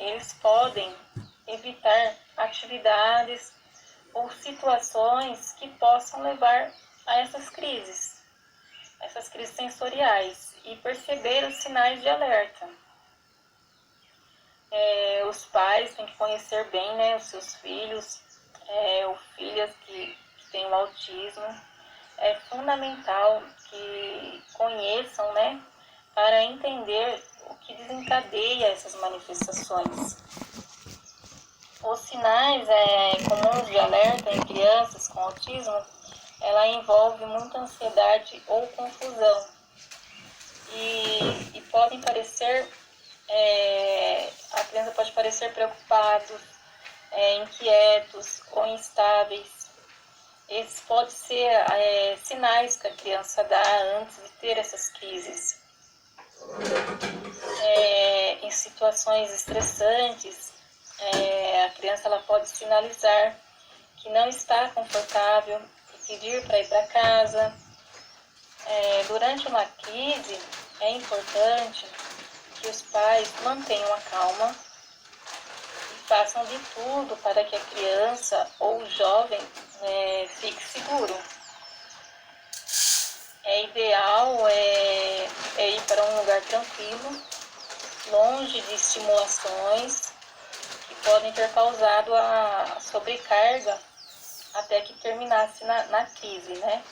eles podem evitar atividades ou situações que possam levar a essas crises sensoriais, e perceber os sinais de alerta. Os pais têm que conhecer bem, né, os seus filhos, ou filhas que têm o autismo. É fundamental que conheçam, né, para entender o que desencadeia essas manifestações. Os sinais comuns de alerta em crianças com autismo, ela envolve muita ansiedade ou confusão, e podem parecer, a criança pode parecer preocupado, inquietos ou instáveis. Esses podem ser sinais que a criança dá antes de ter essas crises. Em situações estressantes, a criança ela pode sinalizar que não está confortável e pedir para ir para casa. Durante uma crise, é importante que os pais mantenham a calma e façam de tudo para que a criança ou o jovem fique seguro. É ideal ir para um lugar tranquilo, longe de estimulações que podem ter causado a sobrecarga até que terminasse na crise, né?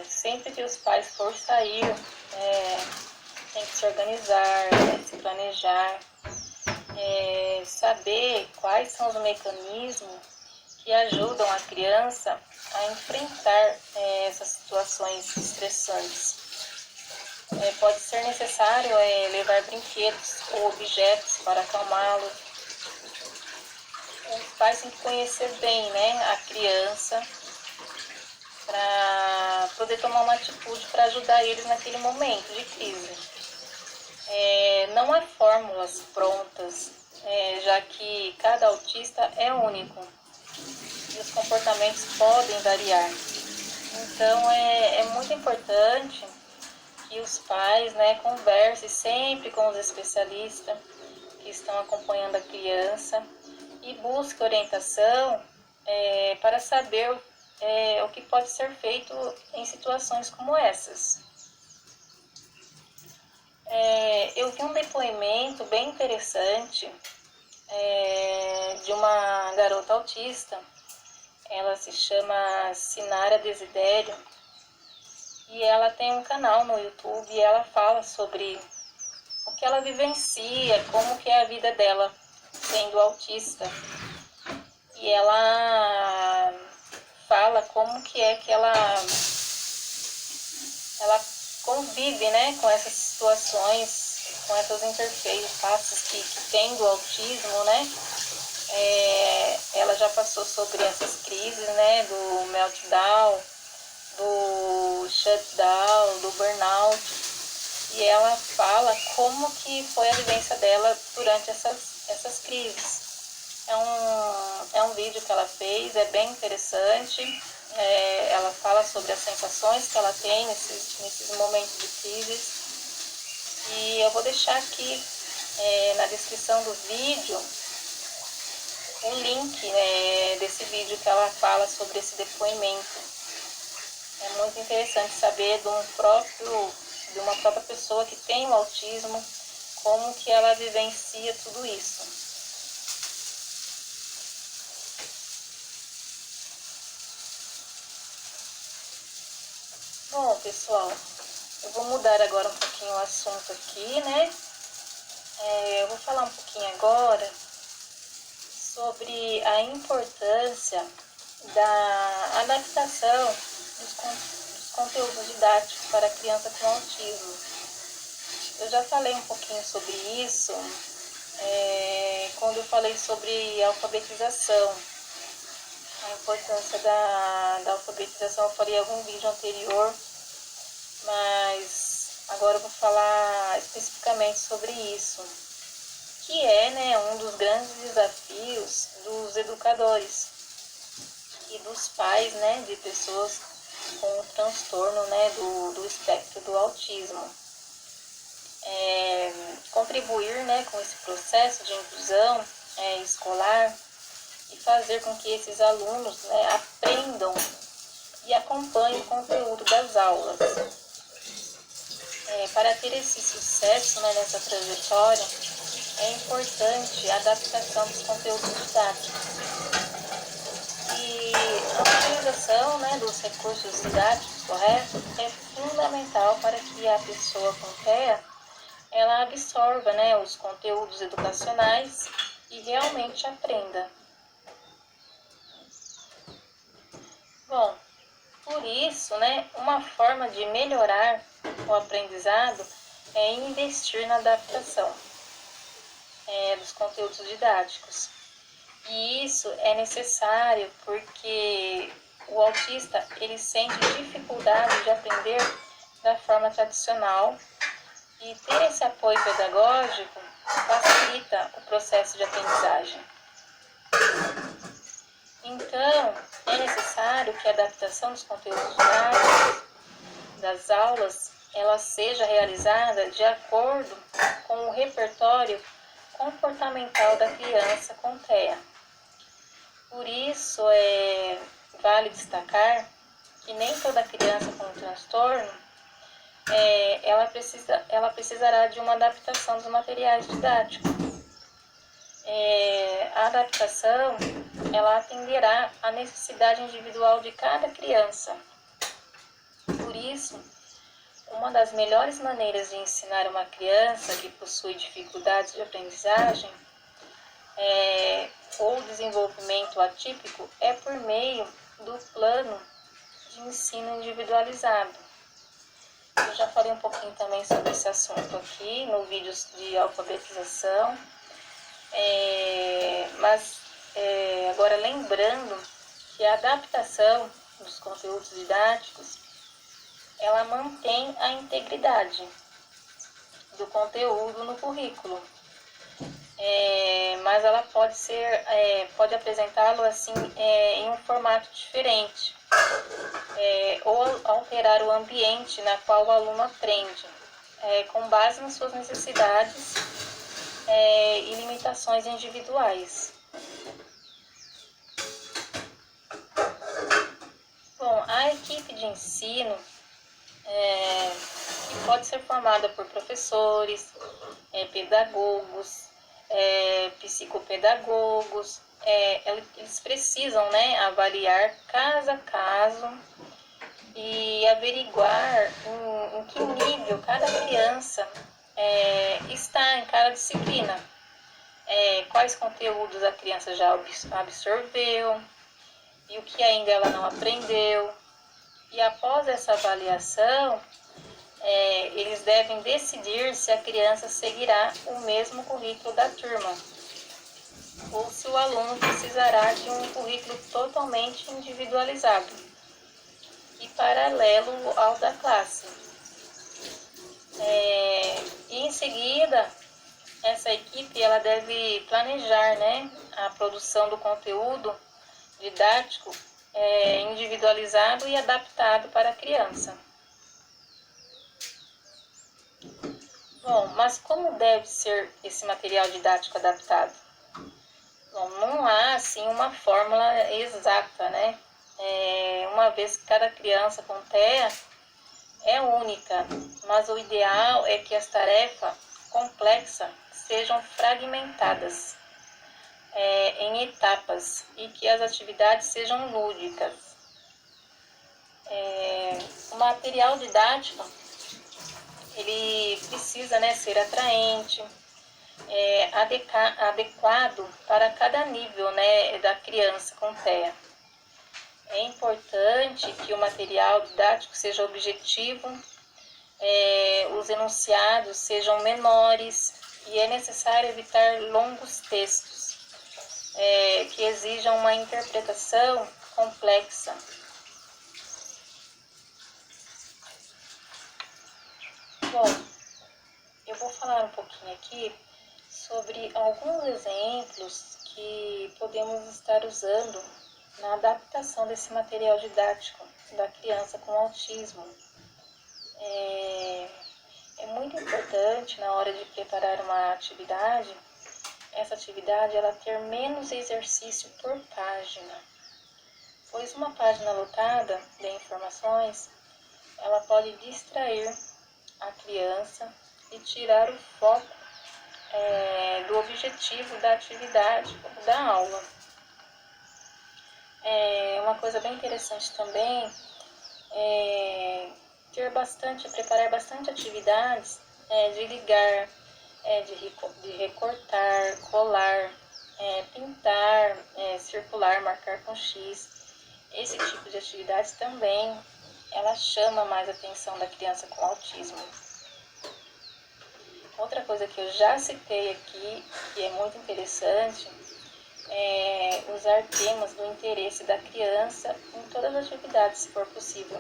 Sempre que os pais for sair, tem que se organizar, se planejar, saber quais são os mecanismos que ajudam a criança a enfrentar essas situações estressantes. Pode ser necessário levar brinquedos ou objetos para acalmá-lo. Os pais têm que conhecer bem, né, a criança para poder tomar uma atitude para ajudar eles naquele momento de crise. Não há fórmulas prontas, já que cada autista é único e os comportamentos podem variar. Então é muito importante que os pais, né, conversem sempre com os especialistas que estão acompanhando a criança e busquem orientação para saber o que pode ser feito em situações como essas. Eu vi um depoimento bem interessante de uma garota autista. Ela se chama Sinara Desidério e ela tem um canal no YouTube e ela fala sobre o que ela vivencia, como que é a vida dela sendo autista. E ela fala como que é que ela convive, né, com essas situações, com essas interfaces que tem do autismo, né? Ela já passou sobre essas crises, né, do meltdown, do shutdown, do burnout, e ela fala como que foi a vivência dela durante essas crises. É um vídeo que ela fez, é bem interessante. Ela fala sobre as sensações que ela tem nesses momentos de crises. E eu vou deixar aqui na descrição do vídeo um link desse vídeo que ela fala sobre esse depoimento. É muito interessante saber de uma própria pessoa que tem o autismo, como que ela vivencia tudo isso. Bom, pessoal, eu vou mudar agora um pouquinho o assunto aqui, né? Eu vou falar um pouquinho agora sobre a importância da adaptação dos conteúdos didáticos para criança com autismo. Eu já falei um pouquinho sobre isso quando eu falei sobre alfabetização. A importância da alfabetização, eu falei em algum vídeo anterior, mas agora eu vou falar especificamente sobre isso, que é, né, um dos grandes desafios dos educadores e dos pais, né, de pessoas com o transtorno, né, do espectro do autismo. contribuir, né, com esse processo de inclusão escolar e fazer com que esses alunos, né, aprendam e acompanhem o conteúdo das aulas. Para ter esse sucesso, né, nessa trajetória, é importante a adaptação dos conteúdos didáticos. E a utilização, né, dos recursos didáticos corretos é fundamental para que a pessoa com TEA ela absorva, né, os conteúdos educacionais e realmente aprenda. Bom, por isso, né, uma forma de melhorar o aprendizado é investir na adaptação dos conteúdos didáticos. E isso é necessário porque o autista ele sente dificuldade de aprender da forma tradicional e ter esse apoio pedagógico facilita o processo de aprendizagem. Então, é necessário que a adaptação dos conteúdos didáticos das aulas ela seja realizada de acordo com o repertório comportamental da criança com TEA. Por isso, vale destacar que nem toda criança com transtorno ela precisará de uma adaptação dos materiais didáticos. A adaptação ela atenderá à necessidade individual de cada criança. Por isso, uma das melhores maneiras de ensinar uma criança que possui dificuldades de aprendizagem ou desenvolvimento atípico é por meio do plano de ensino individualizado. Eu já falei um pouquinho também sobre esse assunto aqui no vídeo de alfabetização, mas agora lembrando que a adaptação dos conteúdos didáticos ela mantém a integridade do conteúdo no currículo, mas ela pode apresentá-lo assim em um formato diferente, ou alterar o ambiente na qual o aluno aprende, com base nas suas necessidades e limitações individuais. Bom, a equipe de ensino pode ser formada por professores, pedagogos, psicopedagogos. Eles precisam, né, avaliar caso a caso e averiguar em que nível cada criança está em cada disciplina, quais conteúdos a criança já absorveu e o que ainda ela não aprendeu. E após essa avaliação, eles devem decidir se a criança seguirá o mesmo currículo da turma ou se o aluno precisará de um currículo totalmente individualizado e paralelo ao da classe. E em seguida, essa equipe ela deve planejar, né, a produção do conteúdo didático individualizado e adaptado para a criança. Bom, mas como deve ser esse material didático adaptado? Bom, não há assim uma fórmula exata, né? Uma vez que cada criança com TEA é única, mas o ideal é que as tarefas complexas sejam fragmentadas em etapas e que as atividades sejam lúdicas. O material didático ele precisa, né, ser atraente, adequado para cada nível, né, da criança com TEA. É importante que o material didático seja objetivo, os enunciados sejam menores e é necessário evitar longos textos que exijam uma interpretação complexa. Bom, eu vou falar um pouquinho aqui sobre alguns exemplos que podemos estar usando na adaptação desse material didático da criança com autismo. É muito importante na hora de preparar uma atividade, essa atividade ela ter menos exercício por página, pois uma página lotada de informações, ela pode distrair a criança e tirar o foco do objetivo da atividade ou da aula. Uma coisa bem interessante também é preparar bastante atividades de ligar, de recortar, colar, pintar, circular, marcar com X. Esse tipo de atividades também ela chama mais a atenção da criança com autismo. Outra coisa que eu já citei aqui, que é muito interessante, é usar temas do interesse da criança em todas as atividades, se for possível.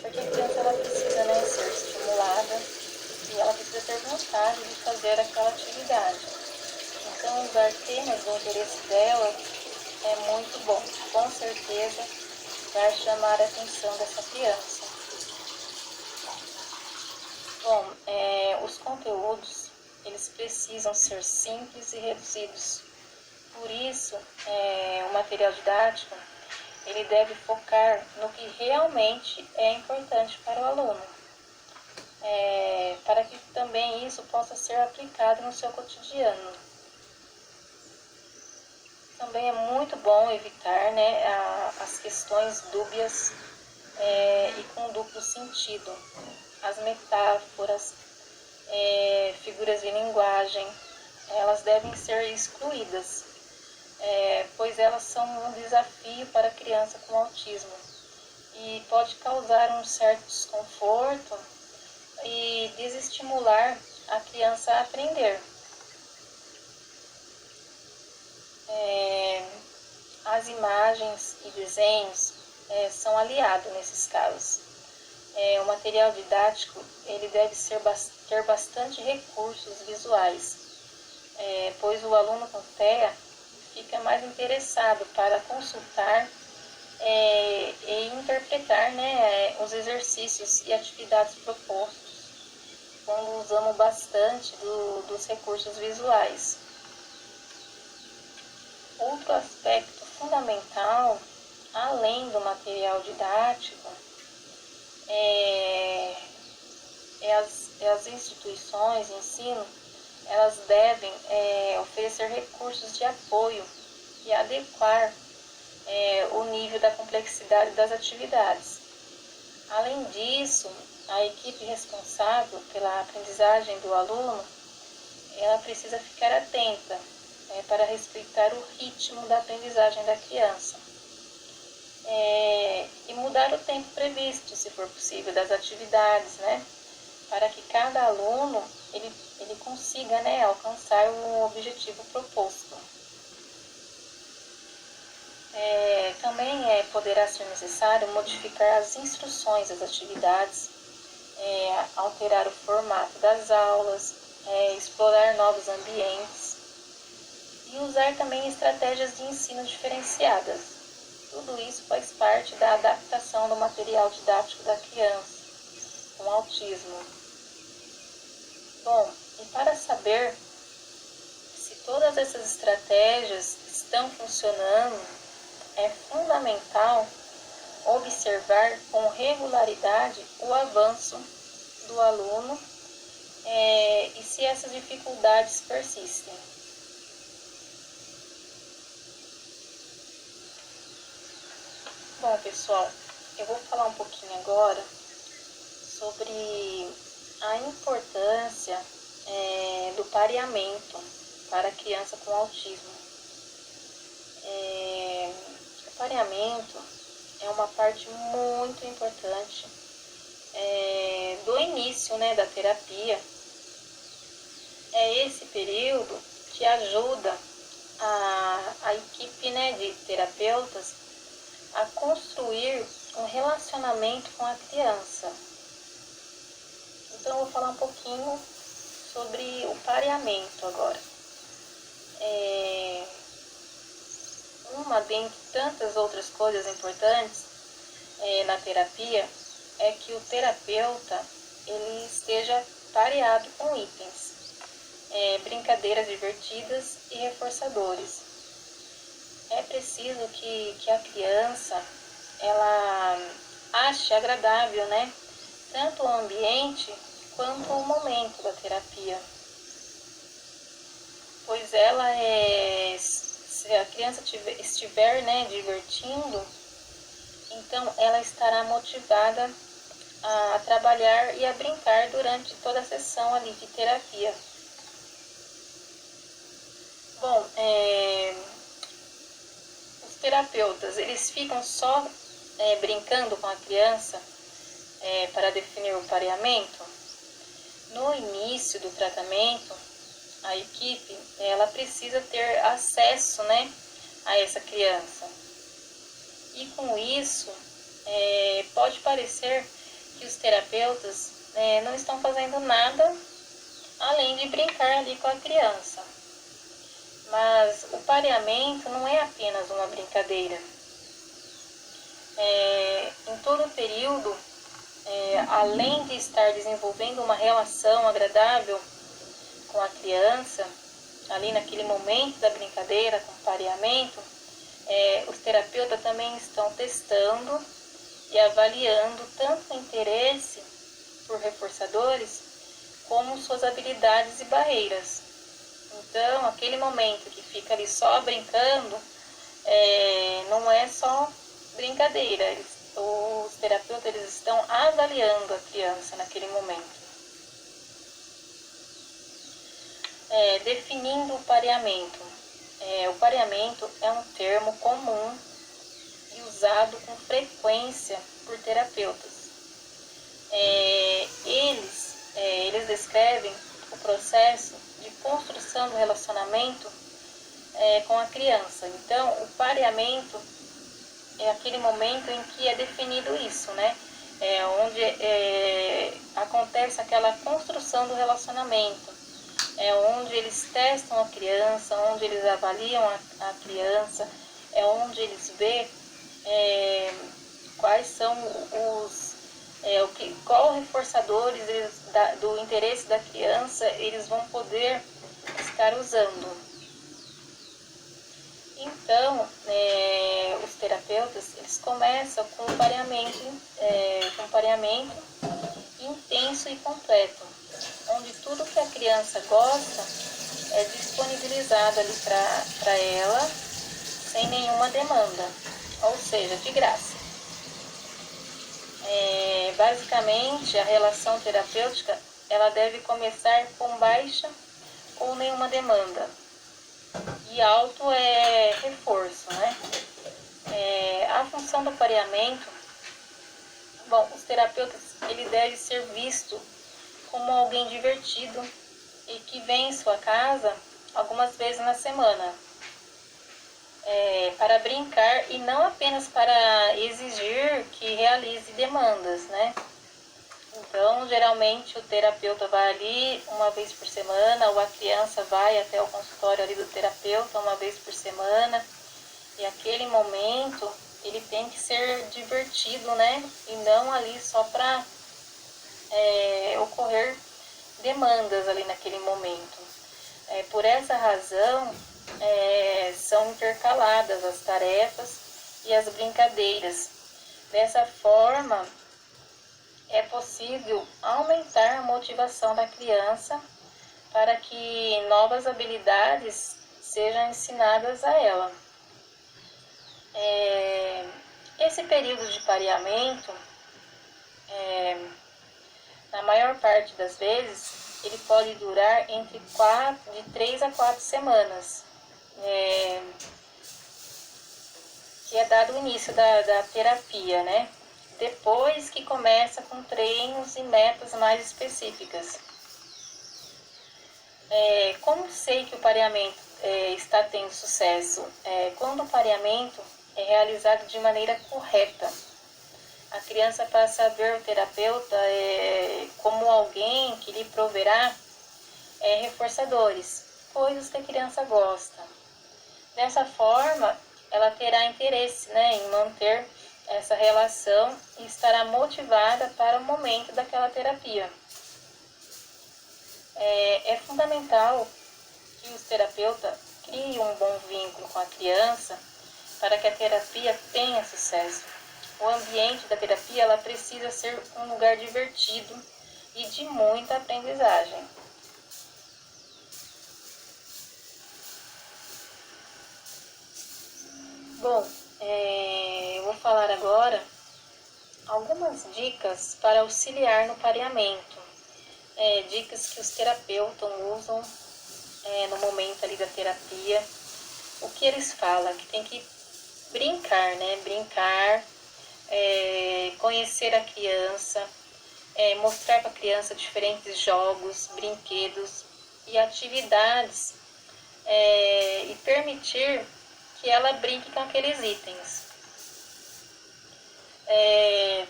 Porque a criança ela precisa, né, ser estimulada e ela precisa ter vontade de fazer aquela atividade. Então, usar temas do interesse dela é muito bom. Com certeza vai chamar a atenção dessa criança. Bom, os conteúdos, eles precisam ser simples e reduzidos. Por isso, o material didático, ele deve focar no que realmente é importante para o aluno, para que também isso possa ser aplicado no seu cotidiano. Também é muito bom evitar, né, as questões dúbias e com duplo sentido, as metáforas, figuras de linguagem, elas devem ser excluídas, pois elas são um desafio para a criança com autismo e pode causar um certo desconforto e desestimular a criança a aprender. As imagens e desenhos são aliados nesses casos. O material didático ele deve ter bastante recursos visuais, pois o aluno com TEA fica mais interessado para consultar e interpretar, né, os exercícios e atividades propostos quando usamos bastante dos recursos visuais. Outro aspecto fundamental, além do material didático, as instituições de ensino, elas devem oferecer recursos de apoio e adequar o nível da complexidade das atividades. Além disso, a equipe responsável pela aprendizagem do aluno, ela precisa ficar atenta para respeitar o ritmo da aprendizagem da criança e mudar o tempo previsto, se for possível, das atividades, né, para que cada aluno ele consiga, né, alcançar o objetivo proposto. Também poderá ser necessário modificar as instruções das atividades, alterar o formato das aulas, explorar novos ambientes e usar também estratégias de ensino diferenciadas. Tudo isso faz parte da adaptação do material didático da criança com autismo. Bom, e para saber se todas essas estratégias estão funcionando, é fundamental observar com regularidade o avanço do aluno e se essas dificuldades persistem. Bom, pessoal, eu vou falar um pouquinho agora sobre a importância do pareamento para a criança com autismo. O pareamento é uma parte muito importante do início, né, da terapia. É esse período que ajuda a equipe, né, de terapeutas a construir um relacionamento com a criança. Então, eu vou falar um pouquinho sobre o pareamento agora. Uma dentre tantas outras coisas importantes na terapia é que o terapeuta ele esteja pareado com itens, brincadeiras divertidas e reforçadores. É preciso que a criança ela ache agradável, né? Tanto o ambiente quanto o momento da terapia. Pois ela se a criança estiver, né, divertindo, então ela estará motivada a trabalhar e a brincar durante toda a sessão ali de terapia. Bom, os terapeutas, eles ficam só brincando com a criança para definir o pareamento. No início do tratamento, a equipe ela precisa ter acesso, né, a essa criança. E com isso, pode parecer que os terapeutas não estão fazendo nada além de brincar ali com a criança. Mas o pareamento não é apenas uma brincadeira. Em todo o período, além de estar desenvolvendo uma relação agradável com a criança, ali naquele momento da brincadeira, com o pareamento, os terapeutas também estão testando e avaliando tanto o interesse por reforçadores como suas habilidades e barreiras. Então, aquele momento que fica ali só brincando, não é só brincadeira. Os terapeutas eles estão avaliando a criança naquele momento. Definindo o pareamento. O pareamento é um termo comum e usado com frequência por terapeutas. Eles descrevem o processo de construção do relacionamento com a criança. Então, o pareamento é aquele momento em que é definido isso, né? Onde acontece aquela construção do relacionamento. Onde eles testam a criança, onde eles avaliam a criança, onde eles vê quais são qual reforçadores do interesse da criança eles vão poder estar usando. Então, os terapeutas eles começam com um pareamento intenso e completo, onde tudo que a criança gosta é disponibilizado ali para ela, sem nenhuma demanda, ou seja, de graça. Basicamente, a relação terapêutica ela deve começar com baixa ou nenhuma demanda, e alto é reforço, né? A função do pareamento, bom, os terapeutas ele deve ser visto como alguém divertido e que vem em sua casa algumas vezes na semana para brincar e não apenas para exigir que realize demandas, né? Então, geralmente o terapeuta vai ali uma vez por semana, ou a criança vai até o consultório ali do terapeuta uma vez por semana, e aquele momento ele tem que ser divertido, né? E não ali só para ocorrer demandas ali naquele momento. Por essa razão, são intercaladas as tarefas e as brincadeiras. Dessa forma, é possível aumentar a motivação da criança para que novas habilidades sejam ensinadas a ela. Esse período de pareamento, na maior parte das vezes, ele pode durar de 3 a 4 semanas, que é dado o início da terapia, né? Depois que começa com treinos e metas mais específicas. Como sei que o pareamento está tendo sucesso? Quando o pareamento é realizado de maneira correta. A criança passa a ver o terapeuta como alguém que lhe proverá reforçadores, coisas que a criança gosta. Dessa forma, ela terá interesse, né, em manter essa relação e estará motivada para o momento daquela terapia. É fundamental que os terapeutas criem um bom vínculo com a criança para que a terapia tenha sucesso. O ambiente da terapia ela precisa ser um lugar divertido e de muita aprendizagem. Bom, eu vou falar agora algumas dicas para auxiliar no pareamento. Dicas que os terapeutas usam no momento ali da terapia. O que eles falam? Que tem que brincar, né? Brincar, conhecer a criança, mostrar para a criança diferentes jogos, brinquedos e atividades e permitir que ela brinque com aqueles itens.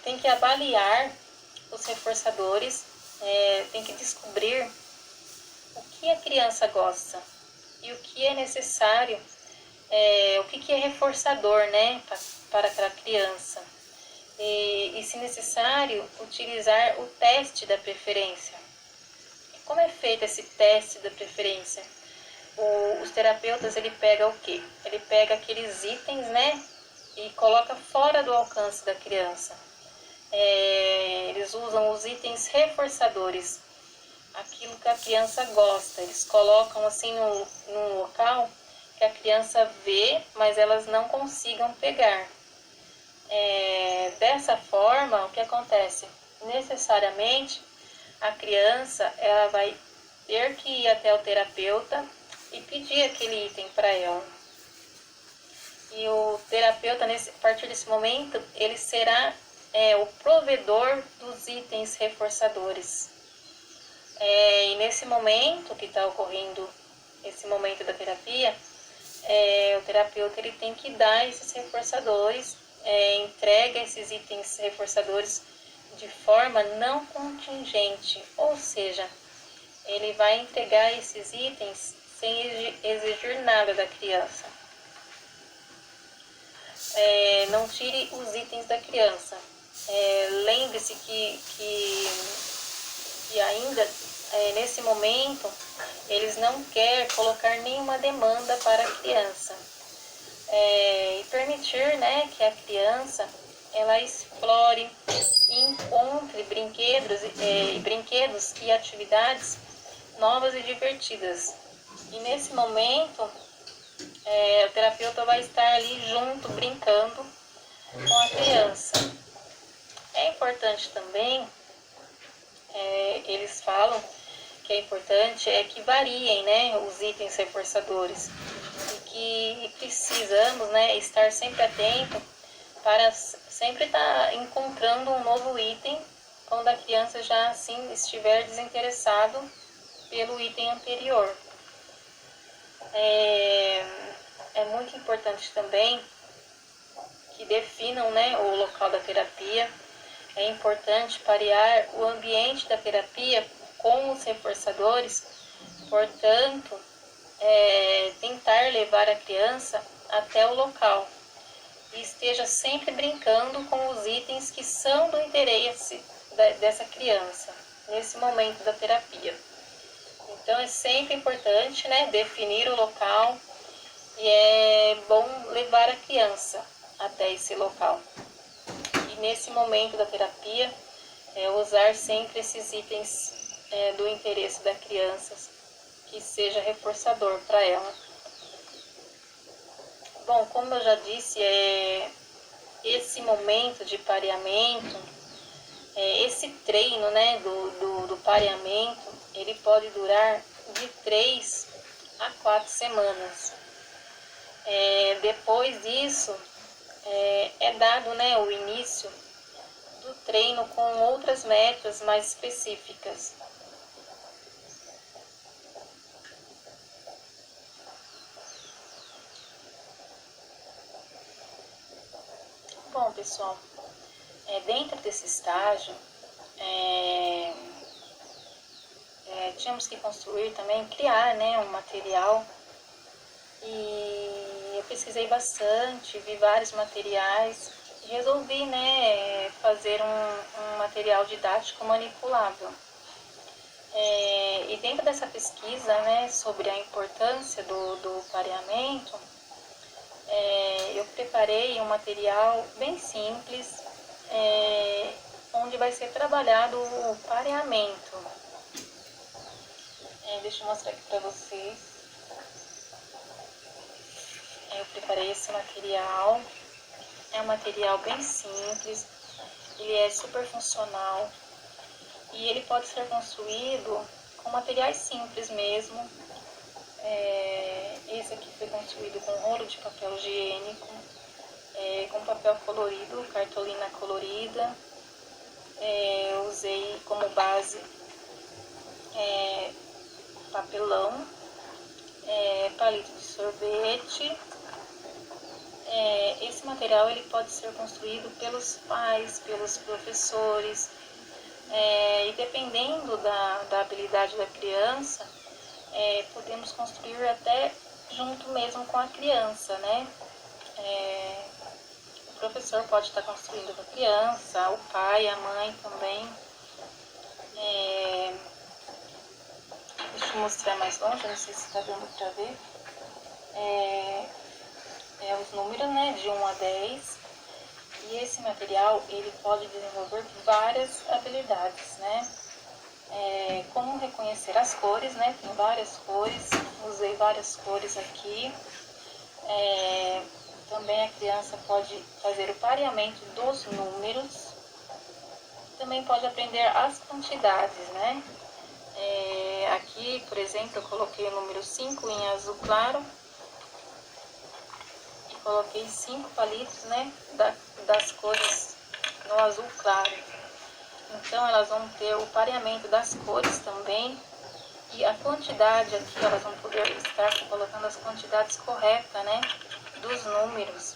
Tem que avaliar os reforçadores, tem que descobrir o que a criança gosta e o que é necessário, o que é reforçador, né, para aquela criança. E, se necessário, utilizar o teste da preferência. Como é feito esse teste da preferência? Os terapeutas, ele pega o quê? Ele pega aqueles itens, né, e coloca fora do alcance da criança. Eles usam os itens reforçadores, aquilo que a criança gosta. Eles colocam assim no local que a criança vê, mas elas não consigam pegar. Dessa forma, o que acontece? Necessariamente, a criança ela vai ter que ir até o terapeuta e pedir aquele item para ela. E o terapeuta, a partir desse momento, ele será o provedor dos itens reforçadores. E nesse momento que está ocorrendo, esse momento da terapia, o terapeuta ele tem que dar esses reforçadores, entrega esses itens reforçadores de forma não contingente, ou seja, ele vai entregar esses itens sem exigir nada da criança. Não tire os itens da criança. Lembre-se que ainda nesse momento eles não querem colocar nenhuma demanda para a criança. E permitir, né, que a criança ela explore e encontre brinquedos e atividades novas e divertidas. E nesse momento o terapeuta vai estar ali junto, brincando com a criança. É importante também, eles falam que é importante que variem, né, os itens reforçadores e que precisamos, né, estar sempre atento para sempre estar encontrando um novo item quando a criança já assim estiver desinteressado pelo item anterior. É muito importante também que definam, né, o local da terapia. É importante parear o ambiente da terapia com os reforçadores, portanto, tentar levar a criança até o local e esteja sempre brincando com os itens que são do interesse dessa criança nesse momento da terapia. Então é sempre importante, né, definir o local e é bom levar a criança até esse local. E nesse momento da terapia, usar sempre esses itens do interesse da criança, que seja reforçador para ela. Bom, como eu já disse, esse momento de pareamento, esse treino, né, do pareamento, ele pode durar de 3 a 4 semanas. Depois disso, é dado, né, o início do treino com outras metas mais específicas. Bom, pessoal, dentro desse estágio, tínhamos que construir também, criar, né, um material. E eu pesquisei bastante, vi vários materiais resolvi, né, fazer um material didático manipulável. E dentro dessa pesquisa, né, sobre a importância do pareamento, eu preparei um material bem simples, onde vai ser trabalhado o pareamento. Deixa eu mostrar aqui para vocês. Eu preparei esse material. É um material bem simples, ele é super funcional e ele pode ser construído com materiais simples mesmo. Esse aqui foi construído com rolo de papel higiênico, com papel colorido, cartolina colorida. Eu usei como base papelão, palito de sorvete. Esse material ele pode ser construído pelos pais, pelos professores, e dependendo da habilidade da criança, podemos construir até junto mesmo com a criança, né? O professor pode estar construindo com a criança, o pai, a mãe também. Deixa eu mostrar mais longe, não sei se está dando para ver. Os números, né, de 1 a 10. E esse material, ele pode desenvolver várias habilidades, né? Como reconhecer as cores, né? Tem várias cores, usei várias cores aqui. Também a criança pode fazer o pareamento dos números. Também pode aprender as quantidades, né? Aqui, por exemplo, eu coloquei o número 5 em azul claro. Coloquei 5 palitos, né, das cores no azul claro. Então elas vão ter o pareamento das cores também. E a quantidade aqui, elas vão poder estar colocando as quantidades corretas, né, dos números.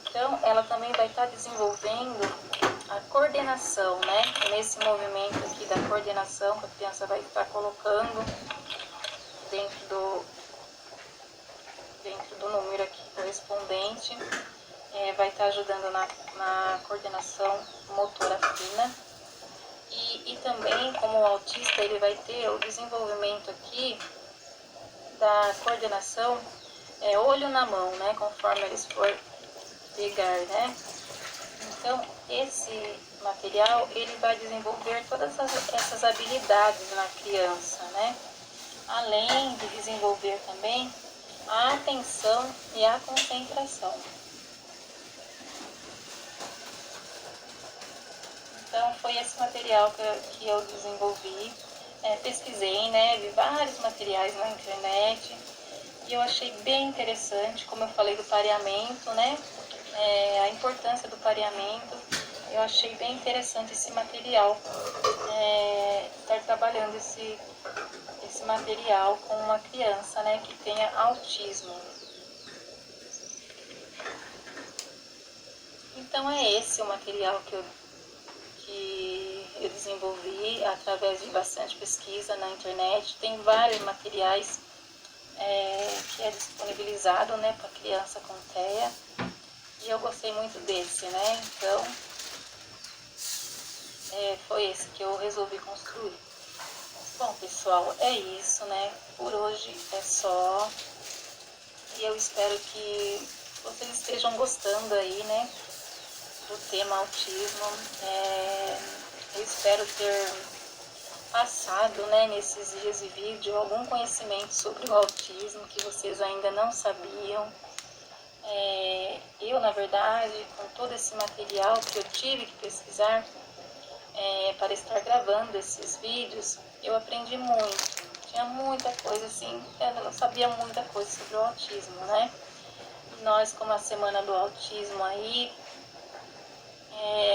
Então ela também vai estar desenvolvendo a coordenação, né, nesse movimento aqui da coordenação que a criança vai estar colocando dentro do número aqui correspondente, vai estar ajudando na coordenação motora fina. E também, como o autista, ele vai ter o desenvolvimento aqui da coordenação olho na mão, né, conforme eles for pegar, né. Então, esse material, ele vai desenvolver todas essas habilidades na criança, né, além de desenvolver também a atenção e a concentração. Então, foi esse material que eu desenvolvi. Pesquisei, né, vi vários materiais na internet e eu achei bem interessante, como eu falei do pareamento, né, a importância do pareamento. Eu achei bem interessante esse material, estar trabalhando esse material com uma criança, né, que tenha autismo. Então é esse o material que eu desenvolvi através de bastante pesquisa na internet. Tem vários materiais que é disponibilizado, né, para criança com TEA. E eu gostei muito desse, né, então foi esse que eu resolvi construir. Bom, pessoal, é isso, né? Por hoje é só. E eu espero que vocês estejam gostando aí, né, do tema autismo. Eu espero ter passado, né, nesses dias de vídeo algum conhecimento sobre o autismo que vocês ainda não sabiam. Eu, na verdade, com todo esse material que eu tive que pesquisar para estar gravando esses vídeos, eu aprendi muito. Tinha muita coisa assim, eu não sabia muita coisa sobre o autismo, né? E nós, como a Semana do Autismo aí,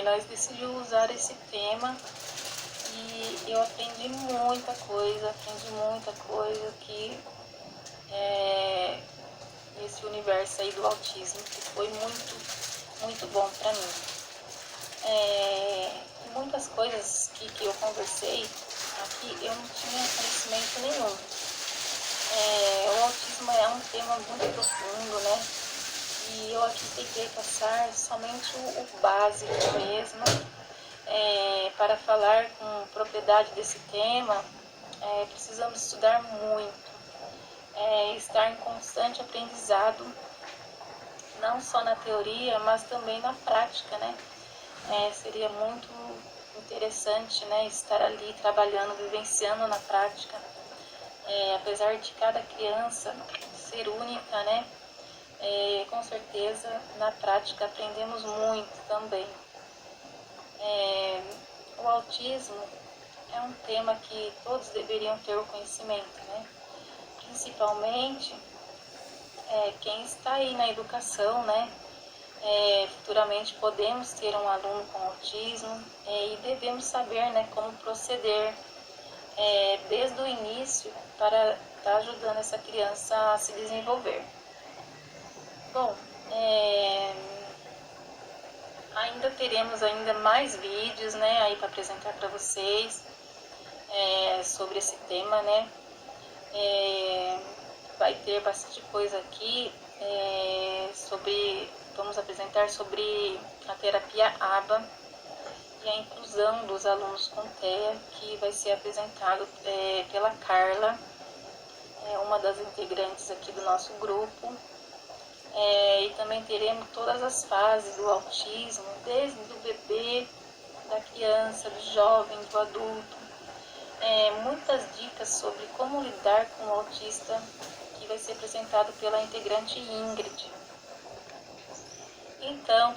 nós decidimos usar esse tema e eu aprendi muita coisa aqui nesse universo aí do autismo, que foi muito, muito bom para mim. Muitas coisas que eu conversei aqui, eu não tinha conhecimento nenhum. O autismo é um tema muito profundo, né? e eu aqui tentei passar somente o básico mesmo. Para falar com propriedade desse tema, precisamos estudar muito, estar em constante aprendizado, não só na teoria, mas também na prática, né? Seria muito interessante, né, estar ali trabalhando, vivenciando na prática. Apesar de cada criança ser única, né? Com certeza na prática aprendemos muito também. O autismo é um tema que todos deveriam ter o conhecimento, né? Principalmente quem está aí na educação, né? Futuramente podemos ter um aluno com autismo e devemos saber, né, como proceder desde o início para estar ajudando essa criança a se desenvolver. Bom, ainda teremos mais vídeos, né, aí para apresentar para vocês sobre esse tema, né? Vai ter bastante coisa aqui vamos apresentar sobre a terapia ABA e a inclusão dos alunos com TEA, que vai ser apresentado pela Carla, uma das integrantes aqui do nosso grupo. E também teremos todas as fases do autismo, desde o bebê, da criança, do jovem, do adulto. Muitas dicas sobre como lidar com o autista, que vai ser apresentado pela integrante Ingrid. Então,